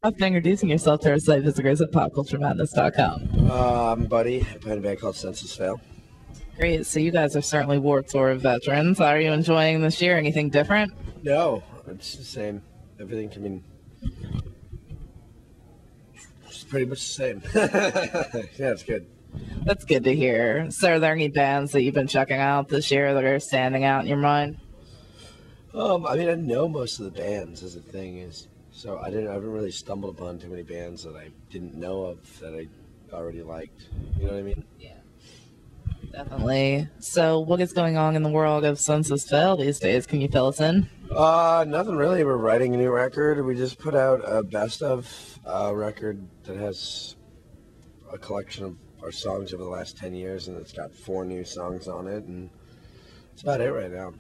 After introducing yourself to our site visitors at popculturemadness.com. I'm Buddy. I play in a band called Census Fail. Great. So you guys are certainly Warped Tour veterans. Are you enjoying this year? Anything different? No, it's the same. Everything, I mean, it's pretty much the same. Yeah, it's good. That's good to hear. So are there any bands that you've been checking out this year that are standing out in your mind? I mean, I know most of the bands as the thing is, so I haven't really stumbled upon too many bands that I didn't know of that I already liked. You know what I mean? Yeah, definitely. So what is going on in the world of Census Fail these days? Can you fill us in? Nothing really. We're writing a new record. We just put out a best of record that has a collection of our songs over the last 10 years, and it's got 4 new songs on it, and that's about it right now.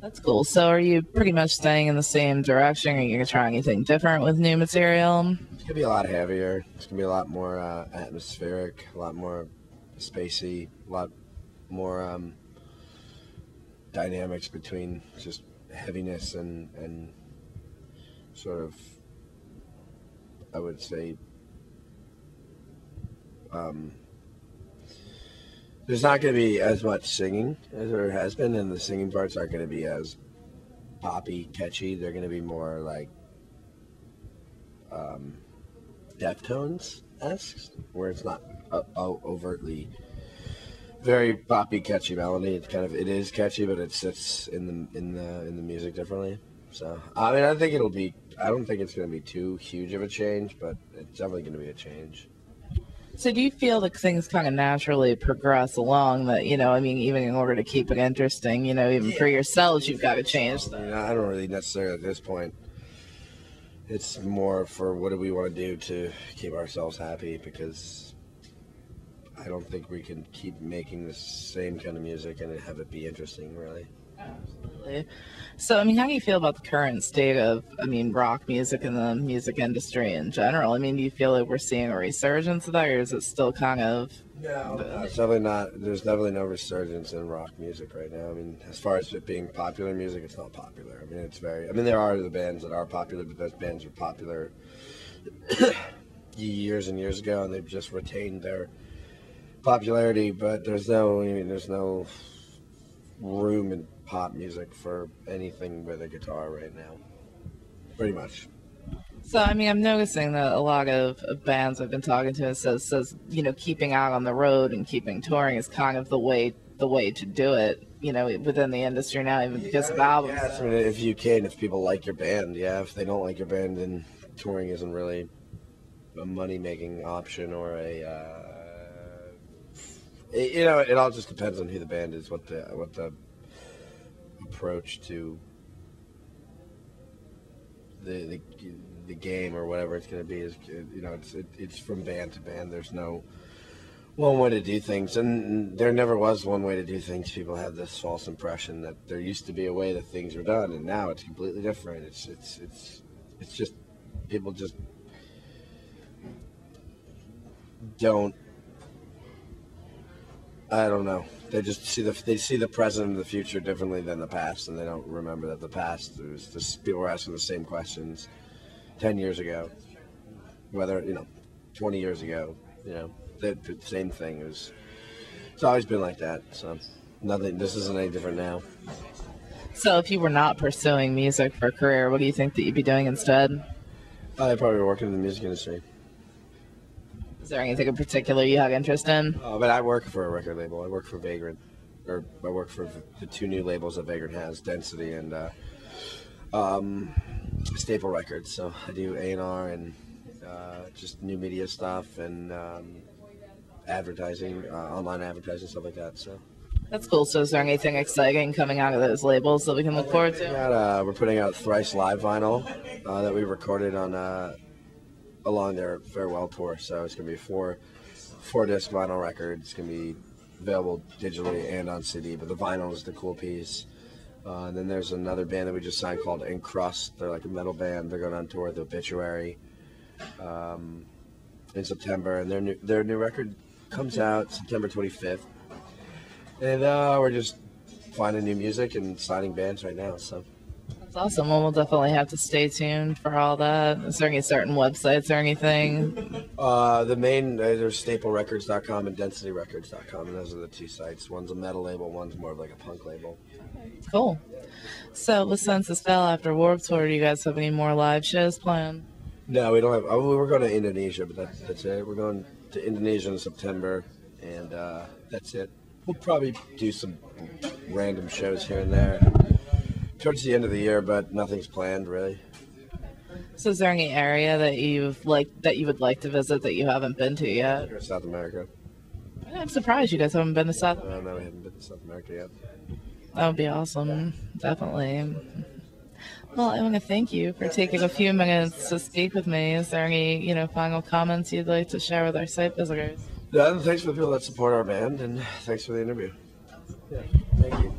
That's cool. So are you pretty much staying in the same direction? Are you going to try anything different with new material? It's going to be a lot heavier. It's going to be a lot more atmospheric, a lot more spacey, a lot more dynamics between just heaviness and sort of, I would say, there's not going to be as much singing as there has been, and the singing parts aren't going to be as poppy, catchy. They're going to be more like Deftones-esque, where it's not overtly very poppy, catchy melody. It is catchy, but it sits in the music differently. So I mean, I don't think it's going to be too huge of a change, but it's definitely going to be a change. So do you feel that things kind of naturally progress along that, I mean, even in order to keep it interesting, even for yourselves, you've got to change I that? mean, I don't really necessarily at this point. It's more for what do we want to do to keep ourselves happy, because I don't think we can keep making the same kind of music and have it be interesting, really. Absolutely. So, I mean, how do you feel about the current state of, rock music and the music industry in general? I mean, do you feel like we're seeing a resurgence of that, or is it still kind of... No, it's definitely not. There's definitely no resurgence in rock music right now. I mean, as far as it being popular music, it's not popular. I mean, there are the bands that are popular, but those bands were popular years and years ago, and they've just retained their popularity, but there's no room in pop music for anything with a guitar right now, pretty much. So, I mean, I'm noticing that a lot of bands I've been talking to says keeping out on the road and keeping touring is kind of the way to do it, within the industry now, even because of albums. Yeah, I mean, if people like your band, yeah. If they don't like your band, then touring isn't really a money-making option or it all just depends on who the band is, what the approach to the game or whatever it's going to be is. It's from band to band. There's no one way to do things, and there never was one way to do things. People have this false impression that there used to be a way that things were done, and now it's completely different. It's just people just don't. I don't know. They just see the present and the future differently than the past, and they don't remember that the past, it was just people were asking the same questions 10 years ago, whether 20 years ago, the same thing. It's always been like that. So nothing. This isn't any different now. So, if you were not pursuing music for a career, what do you think that you'd be doing instead? I'd probably work in the music industry. Is there anything in particular you have interest in? But I work for a record label. I work for Vagrant, or I work for the 2 new labels that Vagrant has, Density and Staple Records. So I do A&R and just new media stuff and advertising, online advertising, stuff like that. So That's cool. So is there anything exciting coming out of those labels that we can look forward to? We're putting out Thrice Live vinyl that we recorded on along their farewell tour. So it's going to be 4-disc vinyl record. It's going to be available digitally and on CD, but the vinyl is the cool piece. And then there's another band that we just signed called Encrust. They're like a metal band. They're going on tour with Obituary in September, and their new record comes out September 25th. And we're just finding new music and signing bands right now. So That's awesome. Well, we'll definitely have to stay tuned for all that. Is there any certain websites or anything? The main, there's staplerecords.com and densityrecords.com, and those are the two sites. One's a metal label, one's more of like a punk label. Cool. So, with Census Fell after Warped Tour, do you guys have any more live shows planned? No, we don't have. Oh, we're going to Indonesia, but that's it. We're going to Indonesia in September, and that's it. We'll probably do some random shows here and there towards the end of the year, but nothing's planned really. So, is there any area that you would like to visit that you haven't been to yet? South America. I'm surprised you guys haven't been to South. No, we haven't been to South America yet. That would be awesome. Definitely. Well, I want to thank you for taking a few minutes to speak with me. Is there any, final comments you'd like to share with our site visitors? Yeah, thanks for the people that support our band, and thanks for the interview. Yeah, thank you.